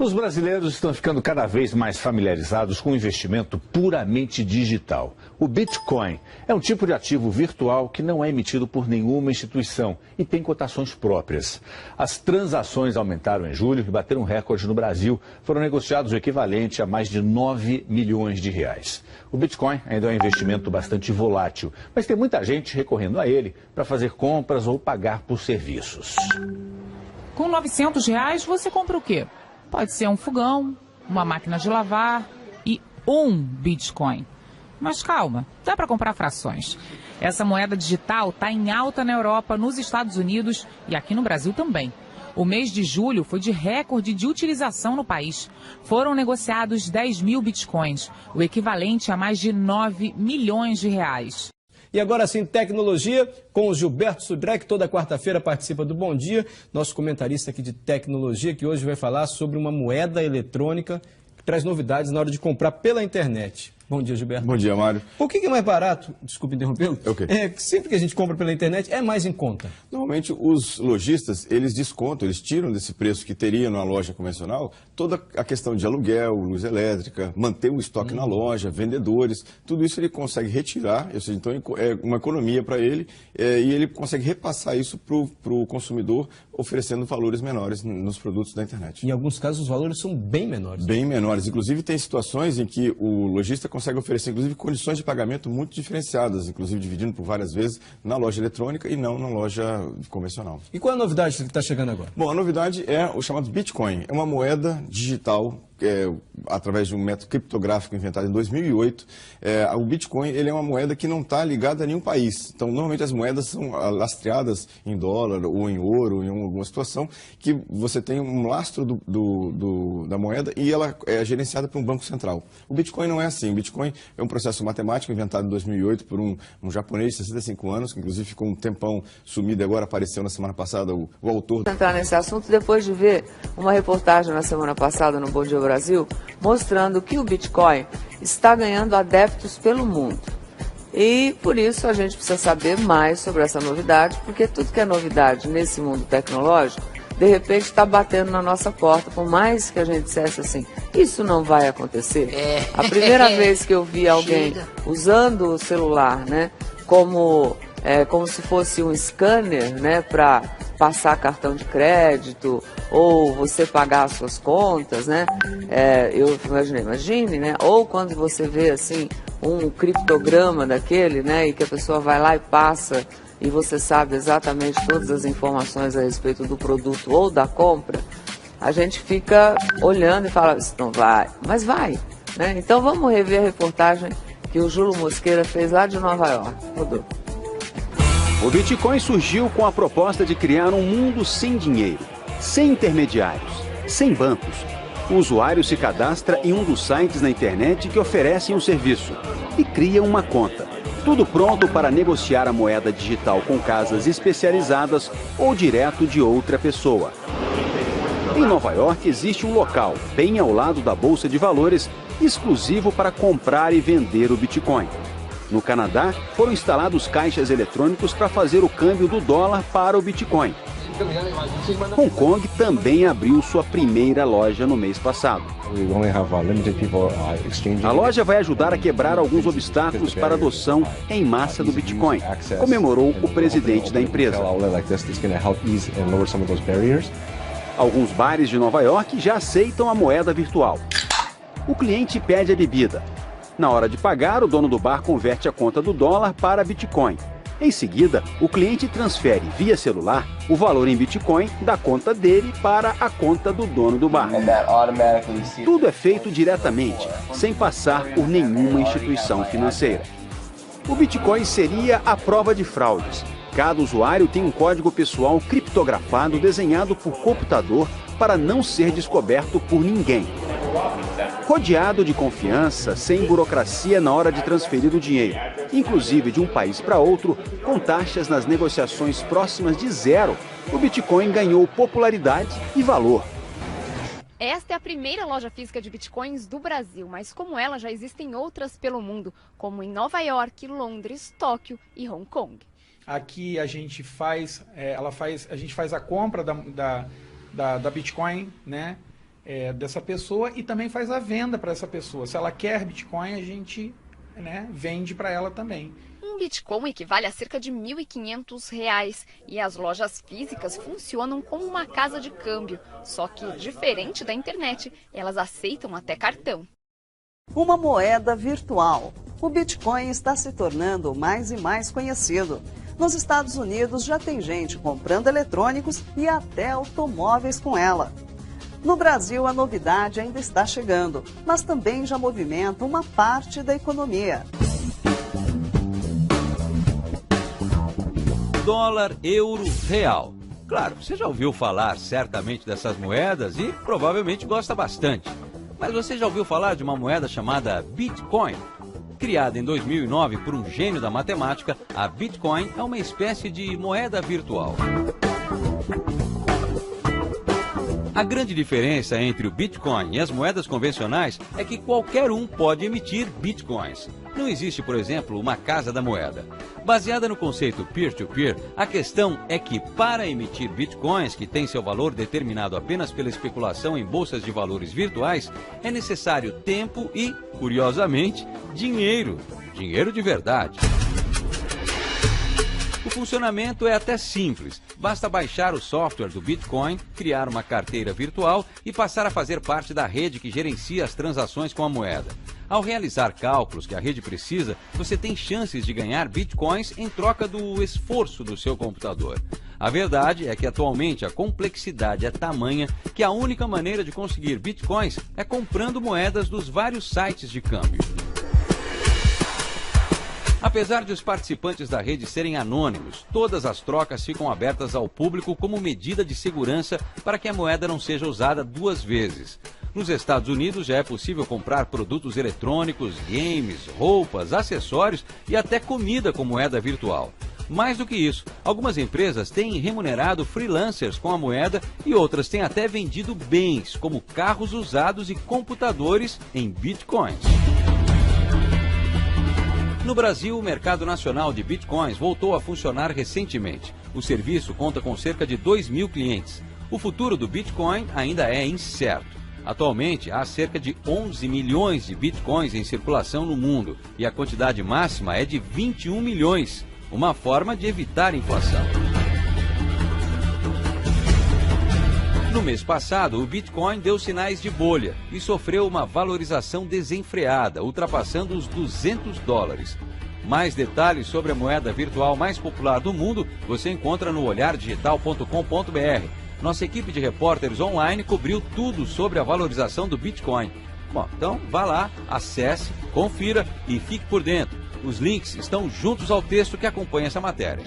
Os brasileiros estão ficando cada vez mais familiarizados com o investimento puramente digital. O Bitcoin é um tipo de ativo virtual que não é emitido por nenhuma instituição e tem cotações próprias. As transações aumentaram em julho e bateram recorde no Brasil. Foram negociados o equivalente a mais de 9 milhões de reais. O Bitcoin ainda é um investimento bastante volátil, mas tem muita gente recorrendo a ele para fazer compras ou pagar por serviços. Com R$900 você compra o quê? Pode ser um fogão, uma máquina de lavar e um Bitcoin. Mas calma, dá para comprar frações. Essa moeda digital está em alta na Europa, nos Estados Unidos e aqui no Brasil também. O mês de julho foi de recorde de utilização no país. Foram negociados 10 mil Bitcoins, o equivalente a mais de 9 milhões de reais. E agora sim, tecnologia, com o Gilberto Sudré, que toda quarta-feira participa do Bom Dia, nosso comentarista aqui de tecnologia, que hoje vai falar sobre uma moeda eletrônica que traz novidades na hora de comprar pela internet. Bom dia, Gilberto. Bom dia, Mário. Por que é mais barato, desculpe interrompê-lo, Okay. Sempre que a gente compra pela internet é mais em conta? Normalmente os lojistas, eles descontam, eles tiram desse preço que teria na loja convencional toda a questão de aluguel, luz elétrica, manter o estoque na loja, vendedores, tudo isso ele consegue retirar, ou seja, então é uma economia para ele e ele consegue repassar isso para o consumidor, oferecendo valores menores nos produtos da internet. Em alguns casos os valores são bem menores. Bem menores. Inclusive tem situações em que o lojista consegue oferecer, inclusive, condições de pagamento muito diferenciadas, inclusive dividindo por várias vezes na loja eletrônica e não na loja convencional. E qual é a novidade que está chegando agora? Bom, a novidade é o chamado Bitcoin. É uma moeda digital através de um método criptográfico inventado em 2008. O Bitcoin ele é uma moeda que não está ligada a nenhum país. Então, normalmente as moedas são lastreadas em dólar ou em ouro, em alguma situação, que você tem um lastro da moeda e ela é gerenciada por um banco central. O Bitcoin não é assim. O Bitcoin é um processo matemático inventado em 2008 por um japonês de 65 anos, que inclusive ficou um tempão sumido e agora apareceu na semana passada o autor. Vou entrar nesse assunto depois de ver uma reportagem na semana passada no Bom Dia Brasil, mostrando que o Bitcoin está ganhando adeptos pelo mundo. E por isso a gente precisa saber mais sobre essa novidade, porque tudo que é novidade nesse mundo tecnológico, de repente está batendo na nossa porta, por mais que a gente dissesse assim, isso não vai acontecer. A primeira vez que eu vi alguém usando o celular, né, como se fosse um scanner, né, para passar cartão de crédito ou você pagar as suas contas, né? Eu imagine, né? Ou quando você vê assim um criptograma daquele, né? E que a pessoa vai lá e passa e você sabe exatamente todas as informações a respeito do produto ou da compra, a gente fica olhando e fala, isso não vai, mas vai, né? Então vamos rever a reportagem que o Júlio Mosqueira fez lá de Nova York. Rodou. O Bitcoin surgiu com a proposta de criar um mundo sem dinheiro, sem intermediários, sem bancos. O usuário se cadastra em um dos sites na internet que oferecem o serviço e cria uma conta. Tudo pronto para negociar a moeda digital com casas especializadas ou direto de outra pessoa. Em Nova York existe um local, bem ao lado da Bolsa de Valores, exclusivo para comprar e vender o Bitcoin. No Canadá, foram instalados caixas eletrônicos para fazer o câmbio do dólar para o Bitcoin. Hong Kong também abriu sua primeira loja no mês passado. A loja vai ajudar a quebrar alguns obstáculos para a adoção em massa do Bitcoin, comemorou o presidente da empresa. Alguns bares de Nova York já aceitam a moeda virtual. O cliente pede a bebida. Na hora de pagar, o dono do bar converte a conta do dólar para Bitcoin. Em seguida, o cliente transfere via celular o valor em Bitcoin da conta dele para a conta do dono do bar. Tudo é feito diretamente, sem passar por nenhuma instituição financeira. O Bitcoin seria a prova de fraudes. Cada usuário tem um código pessoal criptografado desenhado por computador para não ser descoberto por ninguém. Rodeado de confiança, sem burocracia na hora de transferir o dinheiro, inclusive de um país para outro, com taxas nas negociações próximas de zero, o Bitcoin ganhou popularidade e valor. Esta é a primeira loja física de Bitcoins do Brasil, mas como ela já existem outras pelo mundo, como em Nova York, Londres, Tóquio e Hong Kong. Aqui a gente faz a compra da Bitcoin, né? dessa pessoa e também faz a venda para essa pessoa. Se ela quer Bitcoin, a gente, né, vende para ela também. Um Bitcoin equivale a cerca de R$ 1.500 e as lojas físicas funcionam como uma casa de câmbio, só que, diferente da internet, elas aceitam até cartão. Uma moeda virtual. O Bitcoin está se tornando mais e mais conhecido. Nos Estados Unidos já tem gente comprando eletrônicos e até automóveis com ela. No Brasil, a novidade ainda está chegando, mas também já movimenta uma parte da economia. Dólar, euro, real. Claro, você já ouviu falar certamente dessas moedas e provavelmente gosta bastante. Mas você já ouviu falar de uma moeda chamada Bitcoin? Criada em 2009 por um gênio da matemática, a Bitcoin é uma espécie de moeda virtual. A grande diferença entre o Bitcoin e as moedas convencionais é que qualquer um pode emitir Bitcoins. Não existe, por exemplo, uma casa da moeda. Baseada no conceito peer-to-peer, a questão é que para emitir Bitcoins, que tem seu valor determinado apenas pela especulação em bolsas de valores virtuais, é necessário tempo e, curiosamente, dinheiro. Dinheiro de verdade. O funcionamento é até simples. Basta baixar o software do Bitcoin, criar uma carteira virtual e passar a fazer parte da rede que gerencia as transações com a moeda. Ao realizar cálculos que a rede precisa, você tem chances de ganhar Bitcoins em troca do esforço do seu computador. A verdade é que atualmente a complexidade é tamanha que a única maneira de conseguir Bitcoins é comprando moedas dos vários sites de câmbio. Apesar de os participantes da rede serem anônimos, todas as trocas ficam abertas ao público como medida de segurança para que a moeda não seja usada duas vezes. Nos Estados Unidos já é possível comprar produtos eletrônicos, games, roupas, acessórios e até comida com moeda virtual. Mais do que isso, algumas empresas têm remunerado freelancers com a moeda e outras têm até vendido bens, como carros usados e computadores em bitcoins. No Brasil, o mercado nacional de bitcoins voltou a funcionar recentemente. O serviço conta com cerca de 2.000 clientes. O futuro do Bitcoin ainda é incerto. Atualmente, há cerca de 11 milhões de bitcoins em circulação no mundo e a quantidade máxima é de 21 milhões, uma forma de evitar inflação. No mês passado, o Bitcoin deu sinais de bolha e sofreu uma valorização desenfreada, ultrapassando os $200. Mais detalhes sobre a moeda virtual mais popular do mundo você encontra no olhardigital.com.br. Nossa equipe de repórteres online cobriu tudo sobre a valorização do Bitcoin. Bom, então vá lá, acesse, confira e fique por dentro. Os links estão juntos ao texto que acompanha essa matéria.